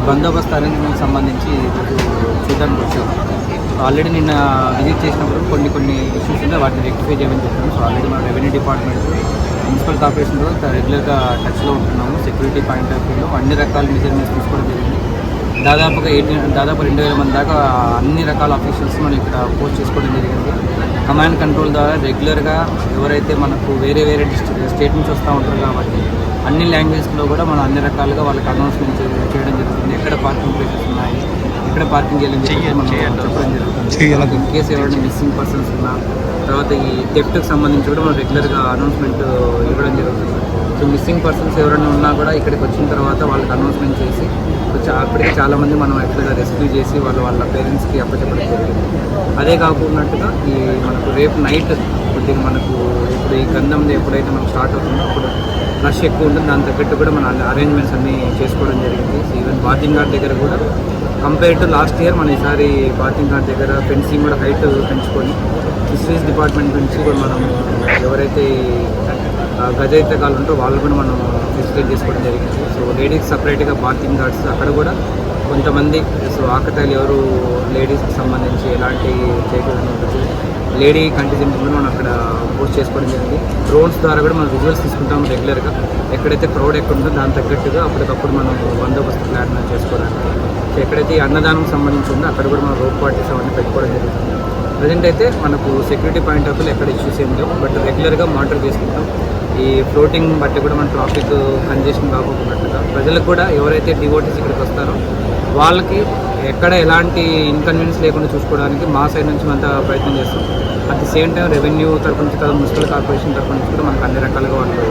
బందోబస్తు అరేంజ్మెంట్ సంబంధించి ఈరోజు చూడడానికి వచ్చాము. ఆల్రెడీ నిన్న విజిట్ చేసినప్పుడు కొన్ని ఇష్యూస్ ఉంటే వాటిని రెక్టిఫై చేయమని చెప్పాము. సో ఆల్రెడీ మన రెవెన్యూ డిపార్ట్మెంట్, మున్సిపల్ కార్పొరేషన్తో రెగ్యులర్గా టచ్లో ఉంటున్నాము. సెక్యూరిటీ పాయింట్ ఆఫ్ వ్యూలో అన్ని రకాల మెజర్మెంట్స్ తీసుకోవడం జరిగింది. దాదాపు 2,000 మంది దాకా అన్ని రకాల ఆఫీషియల్స్ మనం ఇక్కడ పోస్ట్ చేసుకోవడం జరిగింది. కమాండ్ కంట్రోల్ ద్వారా రెగ్యులర్గా ఎవరైతే మనకు వేరే స్టేట్ నుంచి వస్తూ ఉంటారు కాబట్టి అన్ని లాంగ్వేజ్లో కూడా మనం అన్ని రకాలుగా వాళ్ళకి అనౌన్స్మెంట్ చేయడం జరుగుతుంది. ఎక్కడ పార్కింగ్ ప్లేసెస్ ఉన్నాయి, ఎక్కడ పార్కింగ్ చేయాలని చెప్పి మనం చెప్పడం జరుగుతుంది. ఇన్ కేసు ఎవరైనా మిస్సింగ్ పర్సన్స్ ఉన్నా, తర్వాత ఈ థెఫ్ట్కి సంబంధించి కూడా మనం రెగ్యులర్గా అనౌన్స్మెంట్ ఇవ్వడం జరుగుతుంది. సో మిస్సింగ్ పర్సన్స్ ఎవరైనా ఉన్నా కూడా ఇక్కడికి వచ్చిన తర్వాత వాళ్ళకి అనౌన్స్మెంట్ చేసి అప్పటికే చాలామంది మనం ఎట్లా రెస్క్యూ చేసి వాళ్ళ పేరెంట్స్కి అప్పచెప్పడం జరిగింది. అదే కాకున్నట్టుగా ఈ మనకు రేపు నైట్ కొద్దిగా మనకు ఇప్పుడు ఈ గంధం ఎప్పుడైతే మనకు స్టార్ట్ అవుతుందో అప్పుడు రష్ ఎక్కువ ఉంటుంది. దాని తగ్గట్టు కూడా మన అరేంజ్మెంట్స్ అన్నీ చేసుకోవడం జరిగింది. ఈవెన్ బాతింగ్ ఘాట్ దగ్గర కూడా కంపేర్ టు లాస్ట్ ఇయర్ మన ఈసారి బాతింగ్ ఘాట్ దగ్గర ఫెన్సింగ్ కూడా హైట్ పెంచుకొని ఫిషరీస్ డిపార్ట్మెంట్ నుంచి కూడా మనం ఎవరైతే గజయితకాలు ఉంటో వాళ్ళు కూడా మనం ఫెసిలిటేట్ చేసుకోవడం జరిగింది. సో లేడీస్ సపరేట్గా బాతింగ్ ఘాట్స్ అక్కడ కూడా కొంతమంది ఆకతాయిలు ఎవరు లేడీస్కి సంబంధించి ఎలాంటి చేయకూడదు లేడీ కంటిజెంట్ కూడా మనం అక్కడ పోస్ట్ చేసుకోవడం జరిగింది. డ్రోన్స్ ద్వారా కూడా మనం విజువల్స్ తీసుకుంటాము రెగ్యులర్గా. ఎక్కడైతే క్రౌడ్ ఎక్కువ ఉందో దాని తగ్గట్టుగా అప్పటికప్పుడు మనం బందోబస్తు ప్లాన్ చేసుకోవడానికి. సో ఎక్కడైతే అన్నదానం సంబంధించి ఉందో అక్కడ కూడా మనం రోడ్ పార్టీస్ అవన్నీ పెట్టుకోవడం జరుగుతుంది. ప్రజెంట్ అయితే మనకు సెక్యూరిటీ పాయింట్ ఆఫ్ వ్యూలో ఎక్కడ ఇష్యూస్ ఏం లేవు, బట్ రెగ్యులర్గా మానిటర్ చేసుకుంటాం. ఈ ఫ్లోటింగ్ బట్టి కూడా మన ట్రాఫిక్ కంజెషన్ కాకపోతున్నట్టుగా ప్రజలకు కూడా ఎవరైతే డివోటీస్ ఇక్కడికి వస్తారో వాళ్ళకి ఎక్కడ ఎలాంటి ఇన్కన్వీనియన్స్ లేకుండా చూసుకోవడానికి మా సైడ్ నుంచి అంతా ప్రయత్నం చేస్తాం. At the same time revenue తరఫు నుంచి కదా మున్సిపల్ కార్పొరేషన్ తరఫు నుంచి కూడా మనకు అన్ని రకాలుగా వాళ్ళు